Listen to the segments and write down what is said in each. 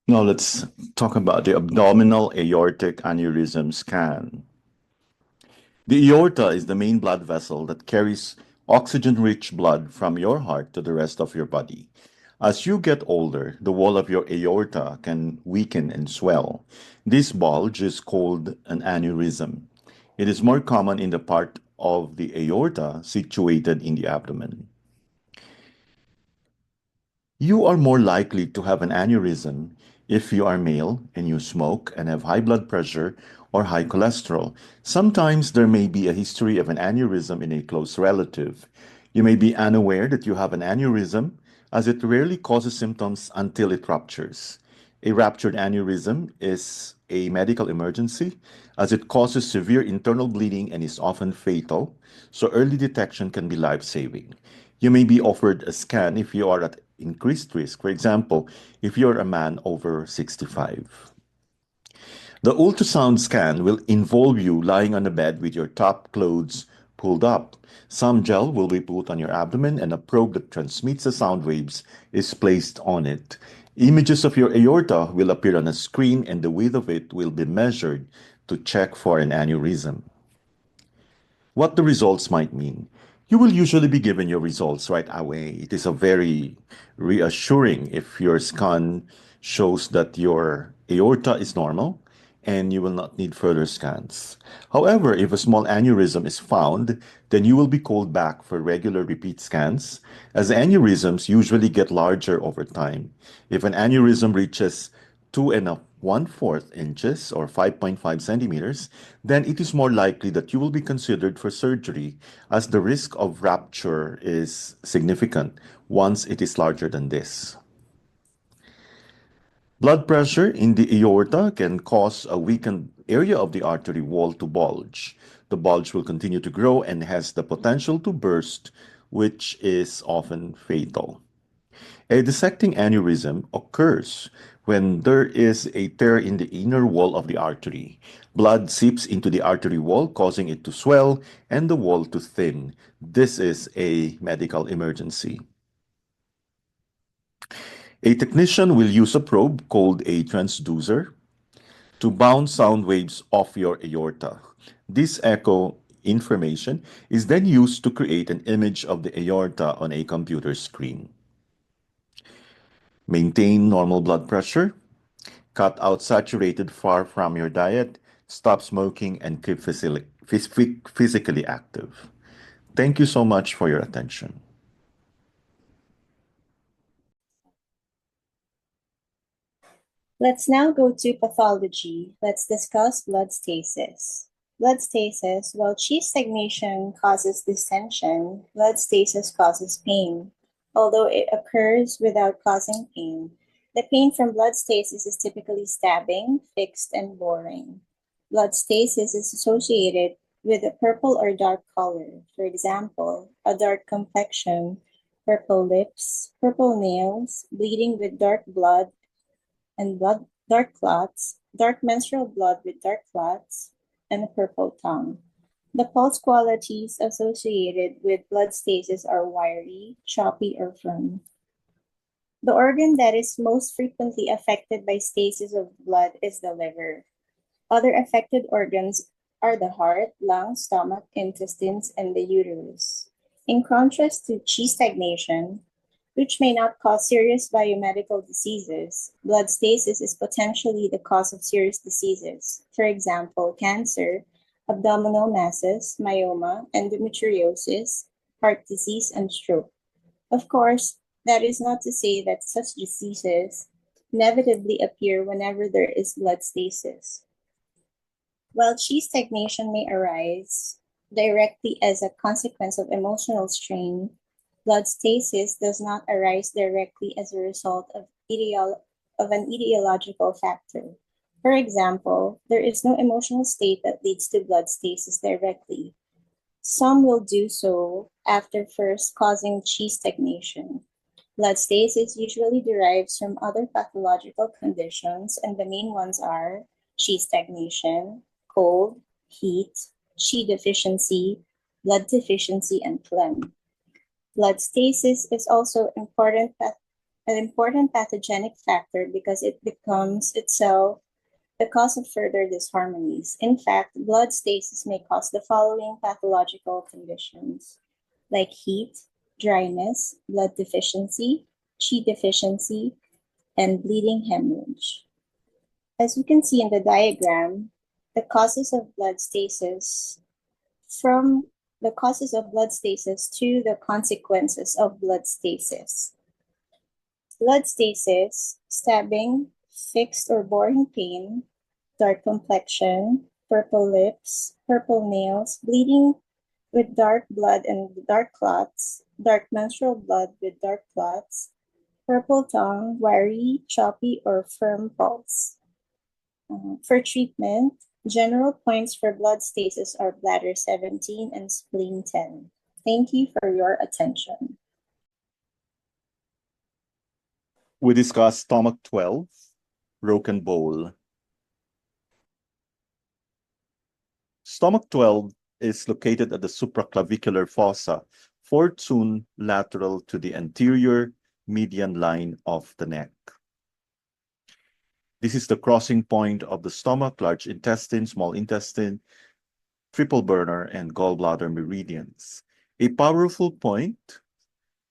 Now let's talk about the abdominal aortic aneurysm scan. The aorta is the main blood vessel that carries oxygen-rich blood from your heart to the rest of your body. As you get older, the wall of your aorta can weaken and swell. This bulge is called an aneurysm. It is more common in the part of the aorta situated in the abdomen. You are more likely to have an aneurysm if you are male and you smoke and have high blood pressure or high cholesterol. Sometimes there may be a history of an aneurysm in a close relative. You may be unaware that you have an aneurysm, as it rarely causes symptoms until it ruptures. A ruptured aneurysm is a medical emergency as it causes severe internal bleeding and is often fatal, so early detection can be life-saving. You may be offered a scan if you are at increased risk. For example, if you're a man over 65. The ultrasound scan will involve you lying on a bed with your top clothes pulled up. Some gel will be put on your abdomen and a probe that transmits the sound waves is placed on it. Images of your aorta will appear on a screen and the width of it will be measured to check for an aneurysm. What the results might mean. You will usually be given your results right away. It is a very reassuring if your scan shows that your aorta is normal and you will not need further scans. However, if a small aneurysm is found, then you will be called back for regular repeat scans, as aneurysms usually get larger over time. If an aneurysm reaches 2 1/4 inches or 5.5 centimeters, then it is more likely that you will be considered for surgery as the risk of rupture is significant once it is larger than this. Blood pressure in the aorta can cause a weakened area of the artery wall to bulge. The bulge will continue to grow and has the potential to burst, which is often fatal. A dissecting aneurysm occurs when there is a tear in the inner wall of the artery. Blood seeps into the artery wall, causing it to swell and the wall to thin. This is a medical emergency. A technician will use a probe called a transducer to bounce sound waves off your aorta. This echo information is then used to create an image of the aorta on a computer screen. Maintain normal blood pressure. Cut out saturated far from your diet, stop smoking, and keep physically active. Thank you so much for your attention. Let's now go to pathology. Let's discuss blood stasis. Blood stasis, while chi stagnation causes distension, blood stasis causes pain. Although it occurs without causing pain, the pain from blood stasis is typically stabbing, fixed, and boring. Blood stasis is associated with a purple or dark color. For example, a dark complexion, purple lips, purple nails, bleeding with dark blood, and dark clots, dark menstrual blood with dark clots, and a purple tongue. The pulse qualities associated with blood stasis are wiry, choppy, or firm. The organ that is most frequently affected by stasis of blood is the liver. Other affected organs are the heart, lungs, stomach, intestines, and the uterus. In contrast to chi stagnation, which may not cause serious biomedical diseases, blood stasis is potentially the cause of serious diseases. For example, cancer, abdominal masses, myoma, endometriosis, heart disease, and stroke. Of course, that is not to say that such diseases inevitably appear whenever there is blood stasis. While chi stagnation may arise directly as a consequence of emotional strain, blood stasis does not arise directly as a result of, of an etiological factor. For example, there is no emotional state that leads to blood stasis directly. Some will do so after first causing chi stagnation. Blood stasis usually derives from other pathological conditions, and the main ones are chi stagnation, cold, heat, chi deficiency, blood deficiency, and phlegm. Blood stasis is also important an important pathogenic factor because it becomes itself the cause of further disharmonies. In fact, blood stasis may cause the following pathological conditions like heat, dryness, blood deficiency, chi deficiency, and bleeding hemorrhage. As you can see in the diagram, the causes of blood stasis from the causes of blood stasis to the consequences of blood stasis. Blood stasis, stabbing, fixed or boring pain, dark complexion, purple lips, purple nails, bleeding with dark blood and dark clots, dark menstrual blood with dark clots, purple tongue, wiry, choppy, or firm pulse. For treatment, general points for blood stasis are bladder 17 and spleen 10. Thank you for your attention. We discussed stomach 12, broken bowl. Stomach 12 is located at the supraclavicular fossa, fortune lateral to the anterior median line of the neck. This is the crossing point of the stomach, large intestine, small intestine, triple burner, and gallbladder meridians. A powerful point,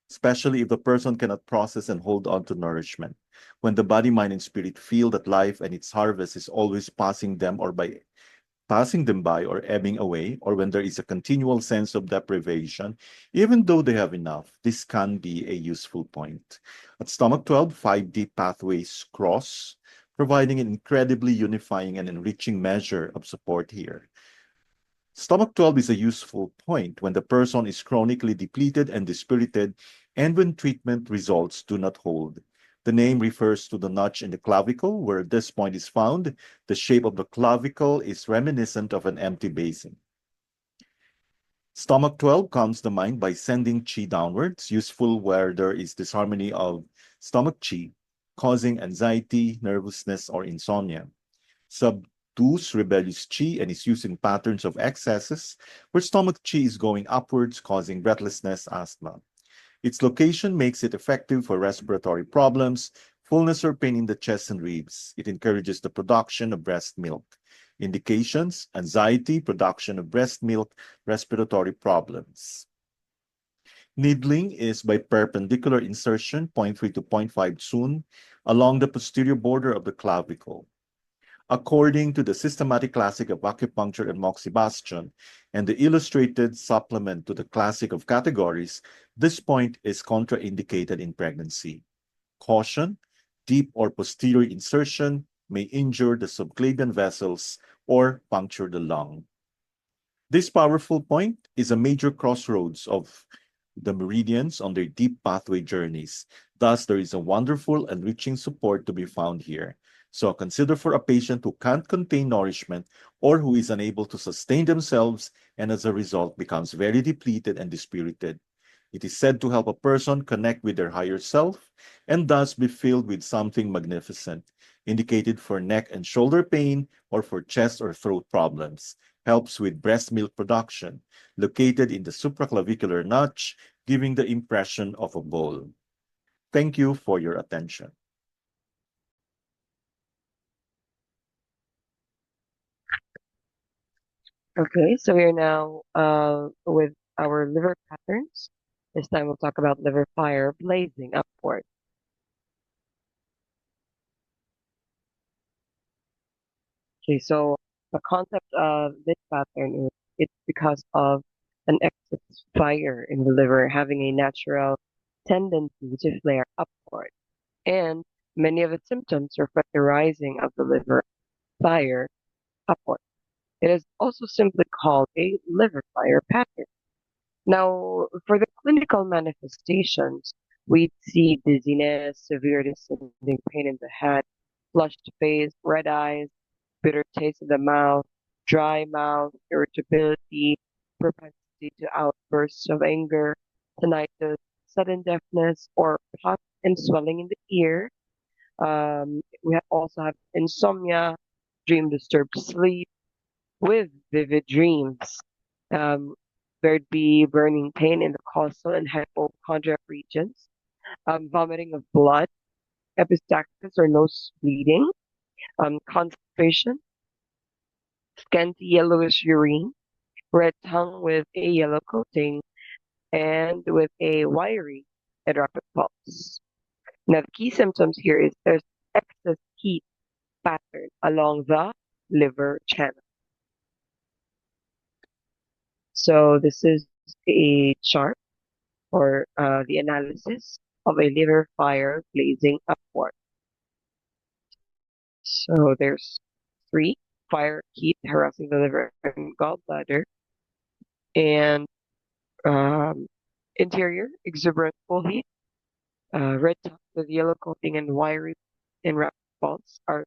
especially if the person cannot process and hold on to nourishment. When the body, mind, and spirit feel that life and its harvest is always passing them by or ebbing away, or when there is a continual sense of deprivation, even though they have enough, this can be a useful point. At stomach 12, 5D pathways cross, providing an incredibly unifying and enriching measure of support here. Stomach 12 is a useful point when the person is chronically depleted and dispirited, and when treatment results do not hold. The name refers to the notch in the clavicle where this point is found. The shape of the clavicle is reminiscent of an empty basin. Stomach 12 calms the mind by sending chi downwards, useful where there is disharmony of stomach chi, causing anxiety, nervousness, or insomnia. Subdues rebellious chi and is used in patterns of excesses where stomach chi is going upwards, causing breathlessness, asthma. Its location makes it effective for respiratory problems, fullness or pain in the chest and ribs. It encourages the production of breast milk. Indications: anxiety, production of breast milk, respiratory problems. Needling is by perpendicular insertion, 0.3 to 0.5 Sun, along the posterior border of the clavicle. According to the Systematic Classic of Acupuncture and Moxibustion and the Illustrated Supplement to the Classic of Categories, this point is contraindicated in pregnancy. Caution: deep or posterior insertion may injure the subclavian vessels or puncture the lung. This powerful point is a major crossroads of the meridians on their deep pathway journeys. Thus, there is a wonderful and enriching support to be found here. So consider for a patient who can't contain nourishment or who is unable to sustain themselves and as a result becomes very depleted and dispirited. It is said to help a person connect with their higher self and thus be filled with something magnificent. Indicated for neck and shoulder pain or for chest or throat problems. Helps with breast milk production. Located in the supraclavicular notch, giving the impression of a bowl. Thank you for your attention. Okay, so we are now with our liver patterns. This time we'll talk about liver fire blazing upward. Okay, so the concept of this pattern is it's because of an excess fire in the liver having a natural tendency to flare upward. And many of the symptoms reflect the rising of the liver fire upward. It is also simply called a liver fire pattern. Now, for the clinical manifestations, we see dizziness, severe descending pain in the head, flushed face, red eyes, bitter taste in the mouth, dry mouth, irritability, propensity to outbursts of anger, tinnitus, sudden deafness, or hot and swelling in the ear. We also have insomnia, dream disturbed sleep with vivid dreams. Um, there'd be burning pain in the causal and hypochondriac regions, vomiting of blood, epistaxis or nose bleeding, constipation, scanty yellowish urine, red tongue with a yellow coating, and with a wiry and rapid pulse. Now, the key symptoms here is there's excess heat pattern along the liver channel. So this is a chart or the analysis of a liver fire blazing upward. So there's three: fire, heat harassing the liver and gallbladder, and um, interior exuberant full heat, red tongue with yellow coating and wiry and rapid pulse are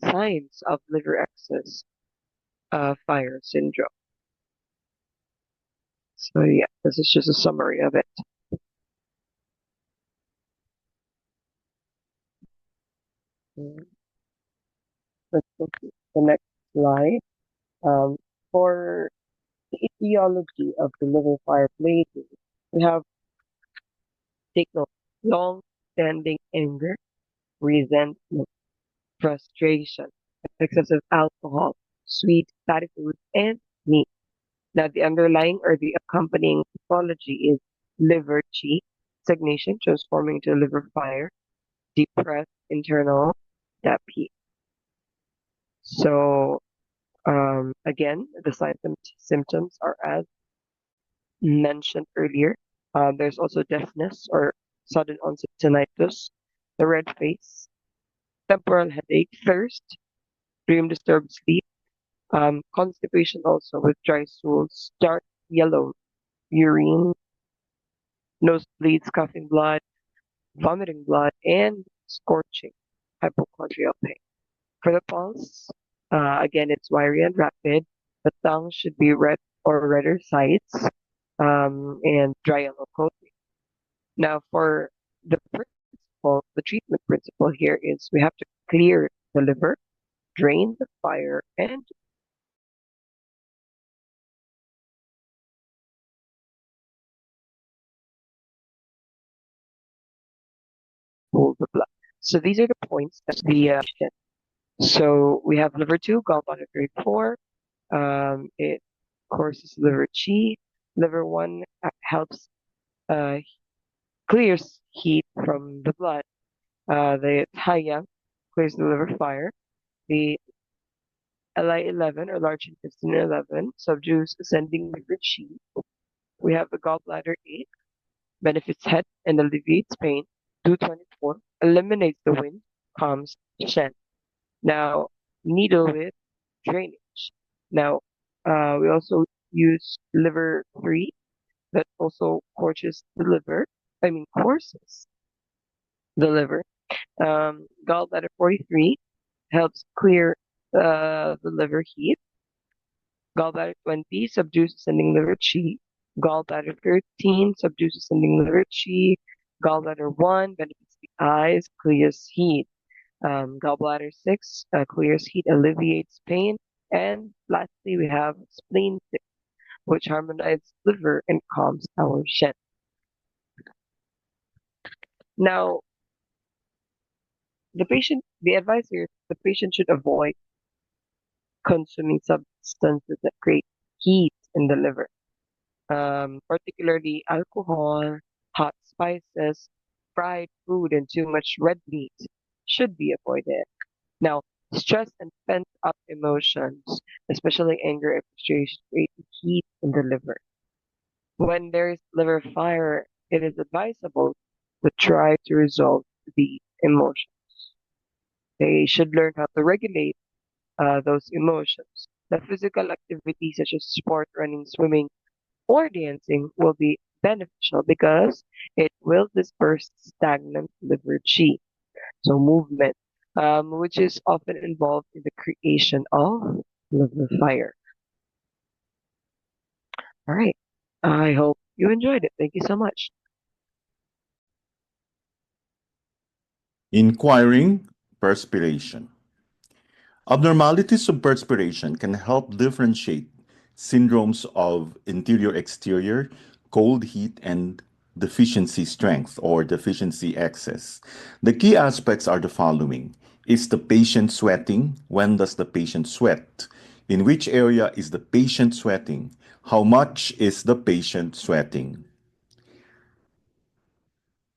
signs of liver excess fire syndrome. So yeah, this is just a summary of it. Mm, Let's go to the next slide. Um, for the etiology of the liver fire blazing, we have take note: long-standing anger, resentment, frustration, excessive alcohol, sweet, fatty foods, and meat. Now, the underlying or the accompanying pathology is liver qi, stagnation transforming to liver fire, depressed internal DAPI. So, again, the signs and symptoms are as mentioned earlier. There's also deafness or sudden onset tinnitus, the red face, temporal headache, thirst, dream disturbed sleep, constipation also with dry stools, dark yellow urine, nosebleeds, coughing blood, vomiting blood, and scorching hypochondrial pain. For the pulse, again, it's wiry and rapid. The tongue should be red or redder sides, and dry yellow coating. Now, for the principle, the treatment principle here is we have to clear the liver, drain the fire, and pull the blood. So these are the points that the so we have liver 2, gallbladder grade 4. It courses liver chi. Liver 1 helps uh, clears heat from the blood. The Taiyang clears the liver fire. The Li11 or large intestine 11 subdues ascending liver chi. We have the gallbladder 8 benefits head and alleviates pain. Do 24 eliminates the wind, calms Shen. Now, needle with drainage. Now, we also use liver 3 that also courses the liver. Gallbladder 43 helps clear the liver heat. Gallbladder 20 subdues ascending liver chi. Gallbladder 13 subdues ascending liver chi. Gallbladder 1 benefits the eyes, clears heat. Gallbladder 6 clears heat, alleviates pain. And lastly, we have spleen 6, which harmonizes liver and calms our Shen. Now, the advice here is the patient should avoid consuming substances that create heat in the liver, particularly alcohol, hot spices, fried food, and too much red meat should be avoided. Now, stress and pent up emotions, especially anger and frustration, create heat in the liver. When there is liver fire, it is advisable to try to resolve the emotion. They should learn how to regulate those emotions. The physical activities such as sport, running, swimming, or dancing will be beneficial because it will disperse stagnant liver chi. So movement, which is often involved in the creation of liver fire. All right. I hope you enjoyed it. Thank you so much. Inquiring perspiration. Abnormalities of perspiration can help differentiate syndromes of interior exterior, cold heat, and deficiency strength or deficiency excess. The key aspects are the following. Is the patient sweating? When does the patient sweat? In which area is the patient sweating? How much is the patient sweating?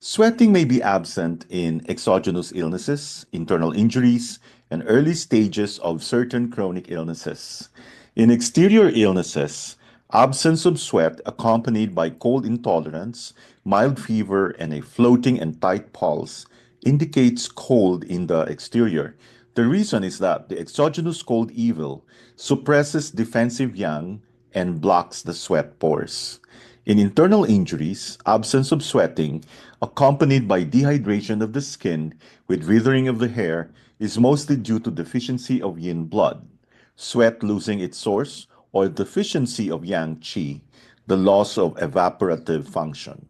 Sweating may be absent in exogenous illnesses, internal injuries, and early stages of certain chronic illnesses. In exterior illnesses, absence of sweat accompanied by cold intolerance, mild fever, and a floating and tight pulse indicates cold in the exterior. The reason is that the exogenous cold evil suppresses defensive yang and blocks the sweat pores. In internal injuries, absence of sweating, accompanied by dehydration of the skin with withering of the hair, is mostly due to deficiency of yin blood, sweat losing its source, or deficiency of yang qi, the loss of evaporative function.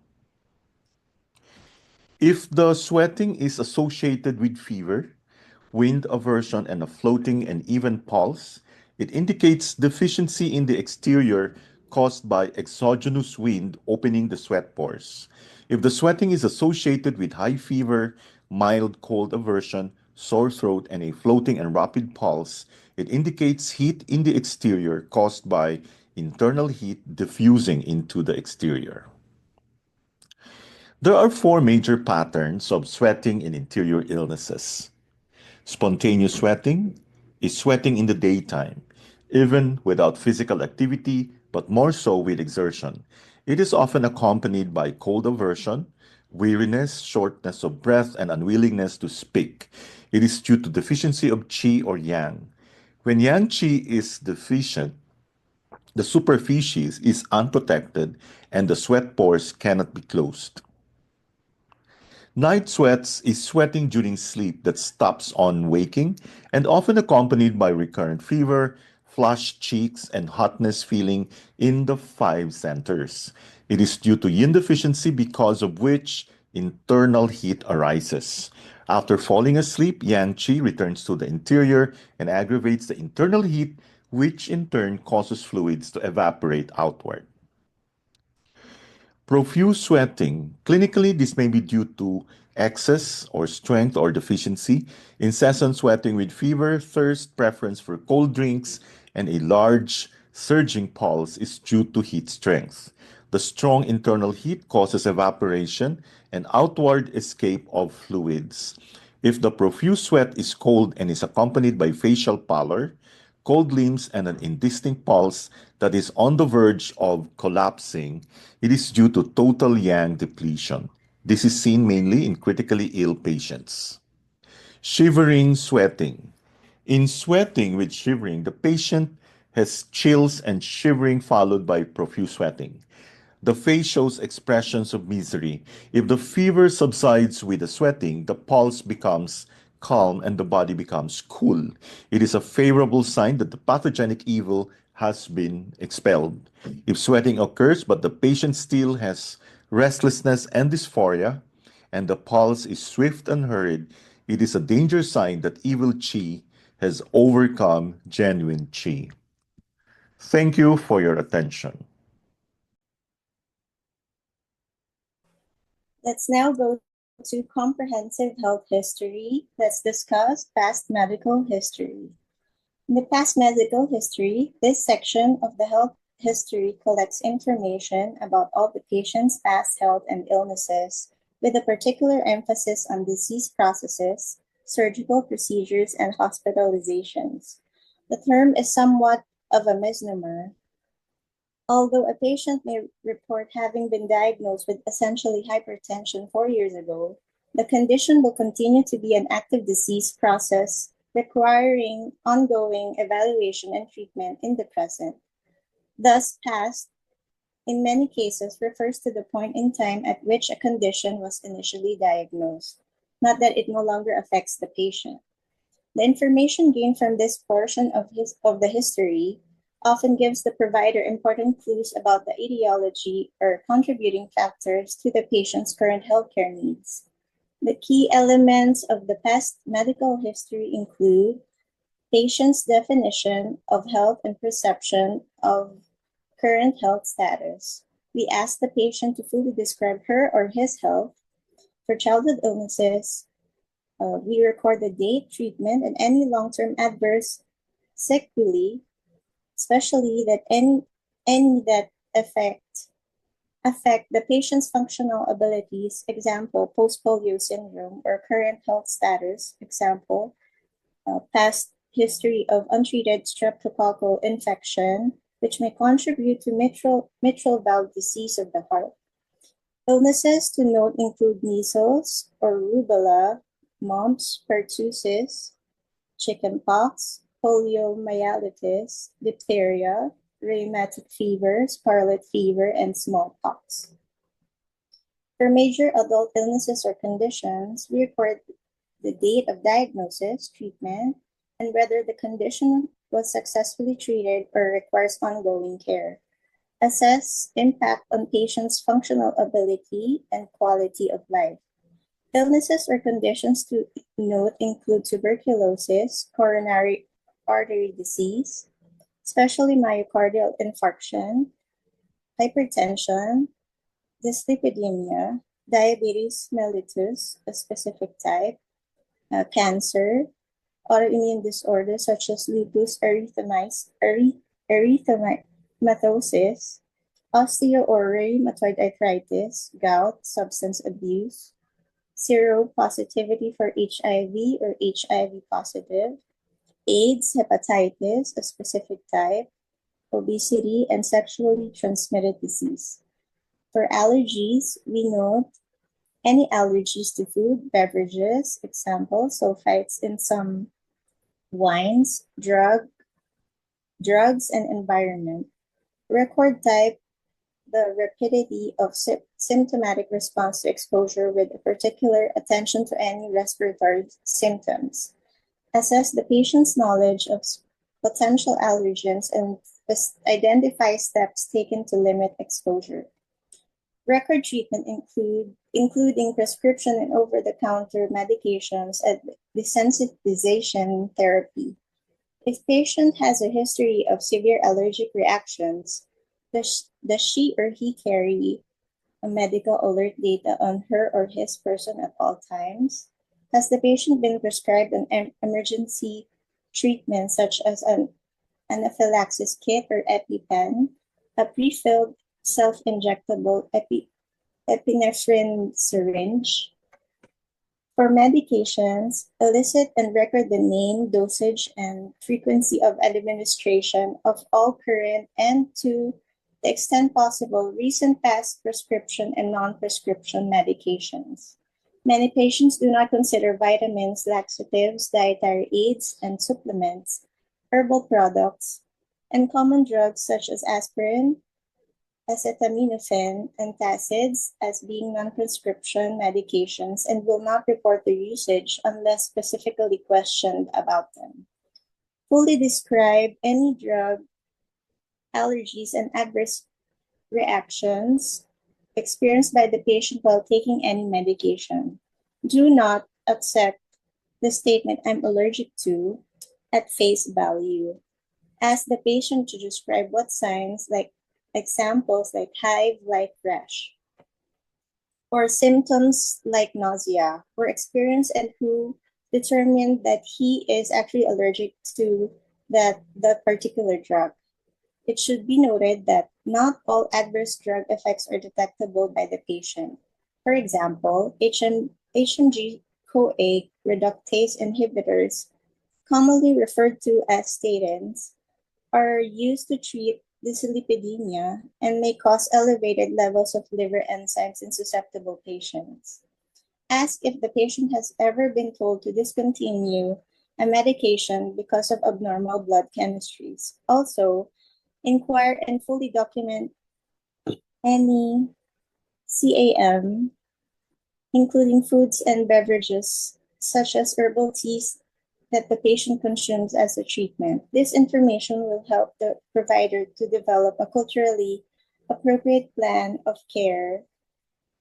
If the sweating is associated with fever, wind aversion, and a floating and even pulse, it indicates deficiency in the exterior caused by exogenous wind opening the sweat pores. If the sweating is associated with high fever, mild cold aversion, sore throat, and a floating and rapid pulse, it indicates heat in the exterior caused by internal heat diffusing into the exterior. There are four major patterns of sweating in interior illnesses. Spontaneous sweating is sweating in the daytime, even without physical activity, but more so with exertion. It is often accompanied by cold aversion, weariness, shortness of breath, and unwillingness to speak. It is due to deficiency of qi or yang. When yang qi is deficient, the superficies is unprotected and the sweat pores cannot be closed. Night sweats is sweating during sleep that stops on waking and often accompanied by recurrent fever, flushed cheeks, and hotness feeling in the five centers. It is due to yin deficiency because of which internal heat arises. After falling asleep, yang qi returns to the interior and aggravates the internal heat, which in turn causes fluids to evaporate outward. Profuse sweating. Clinically, this may be due to excess or strength or deficiency, incessant sweating with fever, thirst, preference for cold drinks, and a large surging pulse is due to heat strength. The strong internal heat causes evaporation and outward escape of fluids. If the profuse sweat is cold and is accompanied by facial pallor, cold limbs, and an indistinct pulse that is on the verge of collapsing, it is due to total yang depletion. This is seen mainly in critically ill patients. Shivering, sweating. In sweating with shivering, the patient has chills and shivering followed by profuse sweating. The face shows expressions of misery. If the fever subsides with the sweating, the pulse becomes calm and the body becomes cool. It is a favorable sign that the pathogenic evil has been expelled. If sweating occurs but the patient still has restlessness and dysphoria, and the pulse is swift and hurried, it is a danger sign that evil chi has overcome genuine chi. Thank you for your attention. Let's now go to comprehensive health history. Let's discuss past medical history. In the past medical history, this section of the health history collects information about all the patient's past health and illnesses, with a particular emphasis on disease processes, surgical procedures, and hospitalizations. The term is somewhat of a misnomer. Although a patient may report having been diagnosed with essentially hypertension 4 years ago, the condition will continue to be an active disease process requiring ongoing evaluation and treatment in the present. Thus, past, in many cases, refers to the point in time at which a condition was initially diagnosed, not that it no longer affects the patient. The information gained from this portion of the history often gives the provider important clues about the etiology or contributing factors to the patient's current healthcare needs. The key elements of the past medical history include patient's definition of health and perception of current health status. we ask the patient to fully describe her or his health. For childhood illnesses, we record the date, treatment, and any long-term adverse sequelae, especially that any that affect the patient's functional abilities, example, post-polio syndrome, or current health status, example, past history of untreated streptococcal infection, which may contribute to mitral valve disease of the heart. Illnesses to note include measles or rubella, mumps, pertussis, chickenpox, poliomyelitis, diphtheria, rheumatic fever, scarlet fever, and smallpox. For major adult illnesses or conditions, we record the date of diagnosis, treatment, and whether the condition was successfully treated or requires ongoing care. Assess impact on patients' functional ability and quality of life. Illnesses or conditions to note include tuberculosis, coronary artery disease, especially myocardial infarction, hypertension, dyslipidemia, diabetes mellitus, a specific type, cancer, autoimmune disorders such as lupus erythematosus, osteo or rheumatoid arthritis, gout, substance abuse, seropositivity for HIV or HIV positive, AIDS, hepatitis, a specific type, obesity, and sexually transmitted disease. For allergies, we note any allergies to food, beverages, example, sulfites in some wines, drugs, and environment. Record type, the rapidity of symptomatic response to exposure with a particular attention to any respiratory symptoms. Assess the patient's knowledge of potential allergens and identify steps taken to limit exposure. Record treatment including prescription and over-the-counter medications and desensitization therapy. If patient has a history of severe allergic reactions, does she or he carry a medical alert data on her or his person at all times? Has the patient been prescribed an emergency treatment such as an anaphylaxis kit or EpiPen, a pre-filled self-injectable epinephrine syringe? For medications, elicit and record the name, dosage, and frequency of administration of all current and, to the extent possible, recent past prescription and non-prescription medications. Many patients do not consider vitamins, laxatives, dietary aids, and supplements, herbal products, and common drugs such as aspirin, acetaminophen, and antacids as being non-prescription medications and will not report their usage unless specifically questioned about them. Fully describe any drug, allergies, and adverse reactions experienced by the patient while taking any medication. Do not accept the statement "I'm allergic to" at face value. Ask the patient to describe what signs, like examples like hive-like rash, or symptoms like nausea, were experienced and who determined that he is actually allergic to that particular drug. It should be noted that not all adverse drug effects are detectable by the patient. For example, HMG-CoA reductase inhibitors, commonly referred to as statins, are used to treat dyslipidemia and may cause elevated levels of liver enzymes in susceptible patients. Ask if the patient has ever been told to discontinue a medication because of abnormal blood chemistries. Also, inquire and fully document any CAM, including foods and beverages, such as herbal teas that the patient consumes as a treatment. This information will help the provider to develop a culturally appropriate plan of care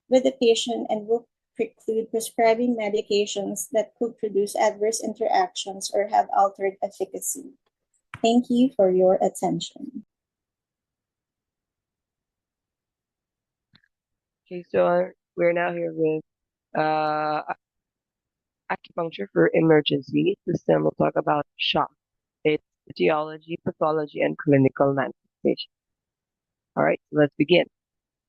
with the patient and will preclude prescribing medications that could produce adverse interactions or have altered efficacy. Thank you for your attention. Okay, so we're now here with acupuncture for emergency. This time we'll talk about shock, its etiology, pathology, and clinical manifestation. All right, so let's begin.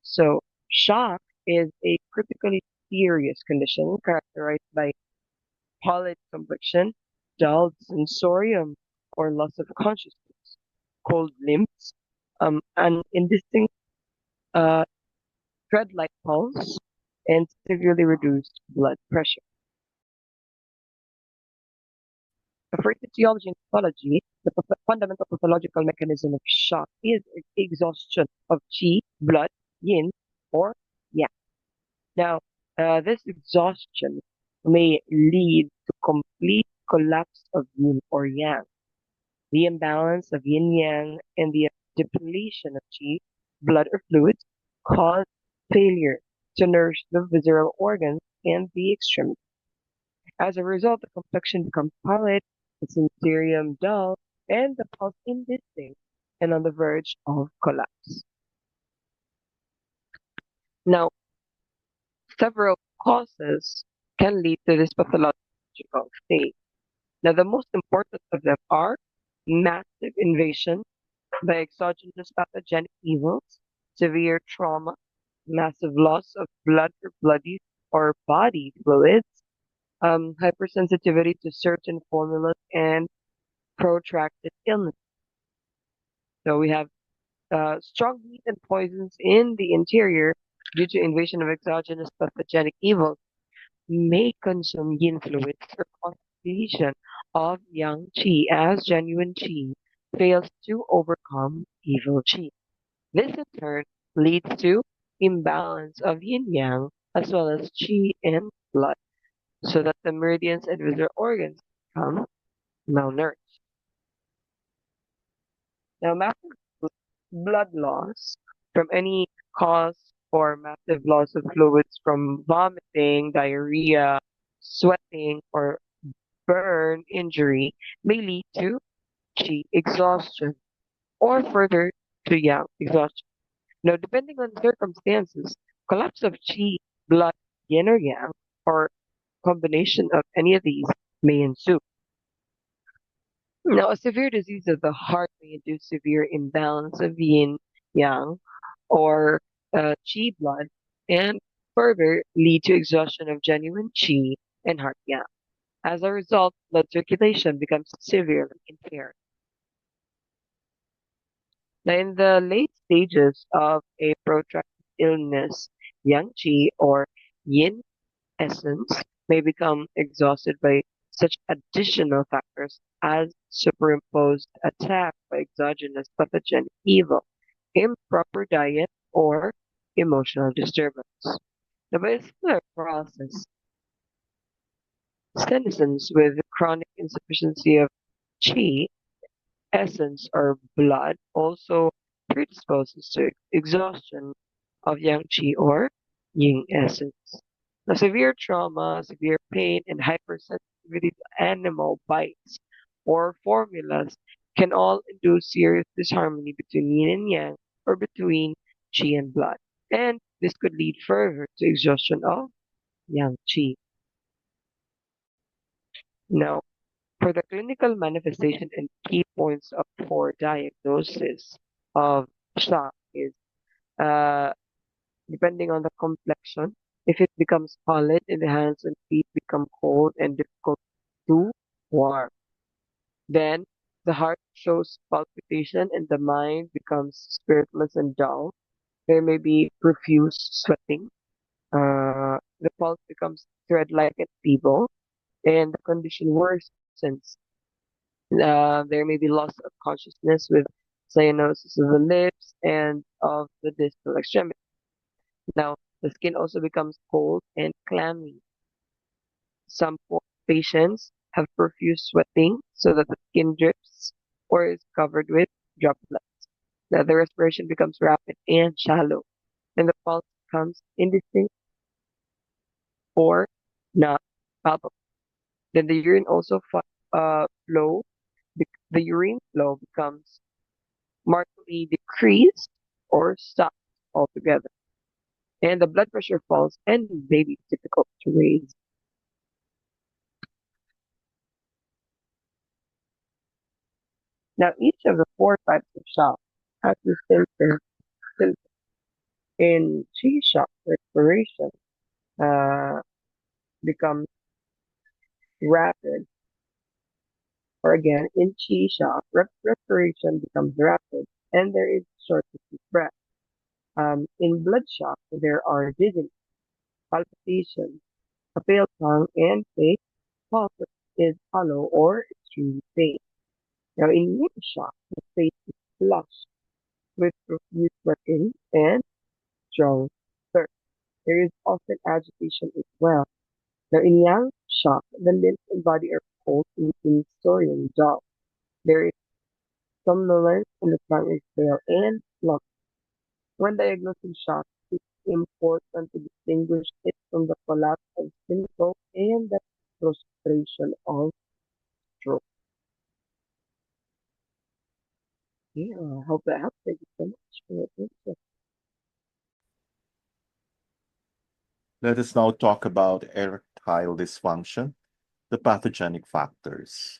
So, shock is a critically serious condition characterized by pallid complexion, dulled sensorium or loss of consciousness, cold limbs, an indistinct uh, thread-like pulse, and severely reduced blood pressure. For etiology and pathology, the fundamental pathological mechanism of shock is exhaustion of qi, blood, yin, or yang. Now, this exhaustion may lead to complete collapse of yin or yang, the imbalance of yin yang, and the depletion of qi, blood or fluids, cause failure to nourish the visceral organs and the extremities. As a result, the complexion becomes pallid, the sensorium dull, and the pulse indistinct and on the verge of collapse. Now, several causes can lead to this pathological state. Now, the most important of them are massive invasion by exogenous pathogenic evils, severe trauma, massive loss of blood or bloody or body fluids, hypersensitivity to certain formulas, and protracted illness. So we have strong heat and poisons in the interior due to invasion of exogenous pathogenic evils may consume yin fluids or cause depletion of yang qi as genuine qi fails to overcome evil qi. This in turn leads to imbalance of yin yang as well as qi and blood, so that the meridians and visceral organs become malnourished. Now, massive blood loss from any cause or massive loss of fluids from vomiting, diarrhea, sweating, or burn injury may lead to qi exhaustion or further to yang exhaustion. Now, depending on circumstances, collapse of qi, blood, yin or yang, or combination of any of these may ensue. Now, a severe disease of the heart may induce severe imbalance of yin, yang, or qi blood, and further lead to exhaustion of genuine qi and heart yang. As a result, blood circulation becomes severely impaired. Now, in the late stages of a protracted illness, yang qi or yin essence may become exhausted by such additional factors as superimposed attack by exogenous pathogenic evil, improper diet, or emotional disturbance. Now, by a similar process, senescence with chronic insufficiency of qi, essence, or blood also predisposes to exhaustion of yang qi or yin essence. Now, severe trauma, severe pain, and hypersensitivity to animal bites or formulas can all induce serious disharmony between yin and yang or between qi and blood. And this could lead further to exhaustion of yang qi. Now, for the clinical manifestation and key points of for diagnosis of shock is uh, depending on the complexion. If it becomes pallid and the hands and feet become cold and difficult to warm, then the heart shows palpitation and the mind becomes spiritless and dull. There may be profuse sweating. The pulse becomes thread-like and feeble, and the condition worsens. There may be loss of consciousness with cyanosis of the lips and of the distal extremity. Now, the skin also becomes cold and clammy. Some patients have profuse sweating so that the skin drips or is covered with droplets. Now, the respiration becomes rapid and shallow, and the pulse becomes indistinct or not palpable. Then the urine also flow. The urine flow becomes markedly decreased or stopped altogether. and the blood pressure falls and may be difficult to raise. Now, each of the four types of shock has the symptoms. In chi shock, respiration uh, becomes rapid, or again, in chi shock, respiration becomes rapid, and there is shortness of breath. In blood shock, there are dizziness, palpitation, a pale tongue, and a pulse is hollow or extremely faint. Now, in yin shock, the face is flushed with profuse sweating and strong thirst. There is often agitation as well. Now, in yang shock, the limbs and body are cold in story and dull. There is somnolence and the tongue is pale and sluggish. When diagnosing shock, it's important to distinguish it from the collapse of symptoms and the prostration of stroke. Yeah, I hope that helps. Thank you so much for your attention. Let us now talk about erectile dysfunction, the pathogenic factors.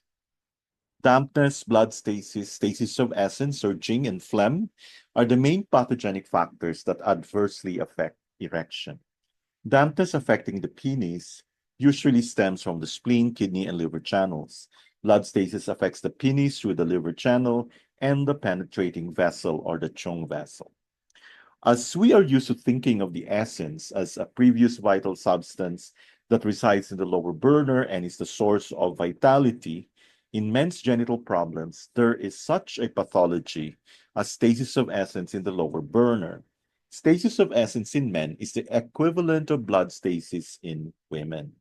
Dampness, blood stasis, stasis of essence, surging, and phlegm are the main pathogenic factors that adversely affect erection. Dampness affecting the penis usually stems from the spleen, kidney, and liver channels. Blood stasis affects the penis through the liver channel and the penetrating vessel or the Chung vessel. As we are used to thinking of the essence as a previous vital substance that resides in the lower burner and is the source of vitality, in men's genital problems, there is such a pathology as stasis of essence in the lower burner. Stasis of essence in men is the equivalent of blood stasis in women.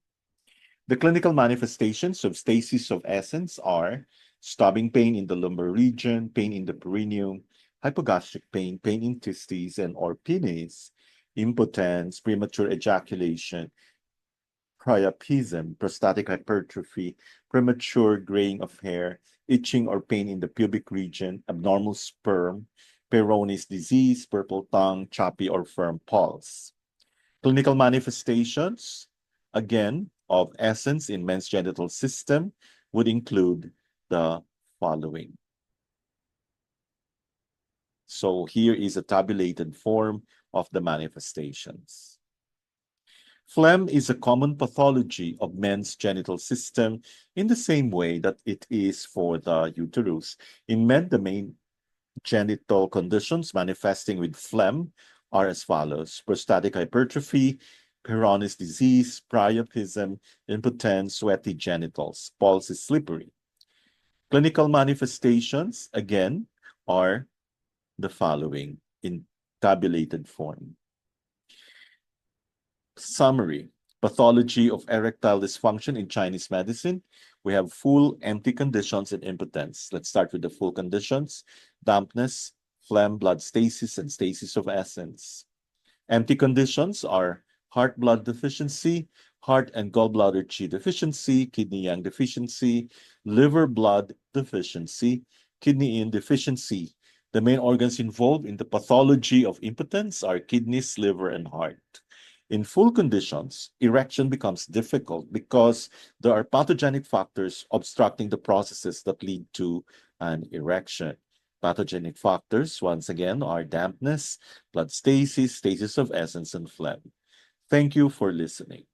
The clinical manifestations of stasis of essence are stabbing pain in the lumbar region, pain in the perineum, hypogastric pain, pain in testes and or penis, impotence, premature ejaculation, priapism, prostatic hypertrophy, premature graying of hair, itching or pain in the pubic region, abnormal sperm, Peyronie's disease, purple tongue, choppy or firm pulse. Clinical manifestations, again, of essence in men's genital system would include the following. So here is a tabulated form of the manifestations. Phlegm is a common pathology of men's genital system in the same way that it is for the uterus. In men, the main genital conditions manifesting with phlegm are as follows: prostatic hypertrophy, Peyronie's disease, priapism, impotence, sweaty genitals. Pulse is slippery. Clinical manifestations, again, are the following in tabulated form. Summary: pathology of erectile dysfunction in Chinese medicine. We have full, empty conditions, and impotence. Let's start with the full conditions: dampness, phlegm, blood stasis, and stasis of essence. Empty conditions are heart blood deficiency, heart and gallbladder qi deficiency, kidney yang deficiency, liver blood deficiency, kidney yin deficiency. The main organs involved in the pathology of impotence are kidneys, liver, and heart. In full conditions, erection becomes difficult because there are pathogenic factors obstructing the processes that lead to an erection. Pathogenic factors, once again, are dampness, blood stasis, stasis of essence, and phlegm. Thank you for listening.